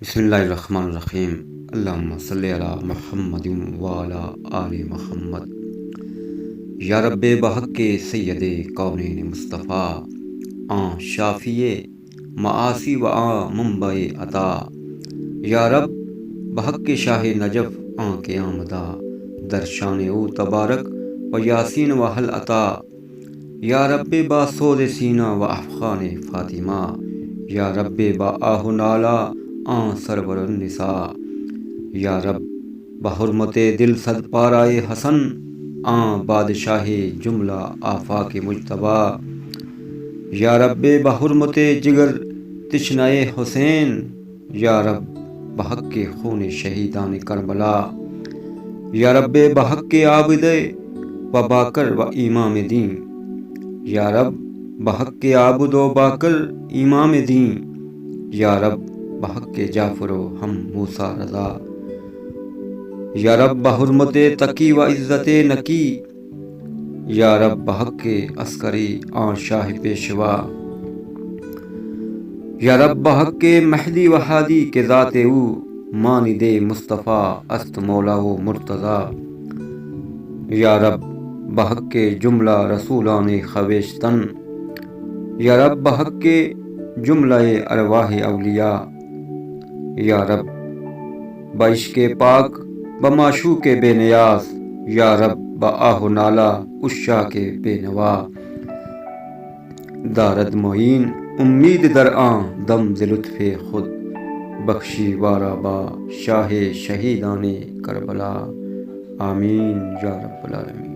بسم اللہ الرحمن الرحیم۔ اللہم صلی علی محمد وعلی آل محمد۔ یا رب بحق کے سید کونین مصطفیٰ، آن شافی معاصی و آن منبع عطا۔ یا رب بحق کے شاہ نجف آن کے آمدہ، درشان او تبارک و یاسین و حل عطا۔ یا رب با سود سینہ و افخان فاطمہ، یا رب با آہ نالا آن سرور النساء۔ یا رب بحرمت دل صد پارائے حسن، آن بادشاہ جملہ آفاق مجتبیٰ۔ یا رب بحرمت جگر تشنائے حسین، یا رب بحق کے خون شہیدان کربلا۔ یا رب بحق کے عابد و باکر و امام دین، یا رب بحق کے عابد و باکر امام دین۔ یا رب بحق کے جعفر و ہم موسیٰ رضا۔ یا رب بحرمت تقی و عزت نقی، یا رب بحق کے عسکری آن شاہ پیشوا۔ یا رب بحق کے مہدی و ہادی کے ذات او، ماند مصطفیٰ است مولا و مرتضیٰ۔ یا رب بحق کے جملہ رسولان خویشتن، یا رب بحق کے جملہ ارواح اولیاء۔ یا رب بعشق پاک بمعشوق بے نیاز، یا رب بآہ و نالہ عشاق بے نوا۔ دارد معین امید در آن دم ز لطف خود، بخشی وارا با شاہ شہیدان کربلا۔ آمین یا رب العالمین۔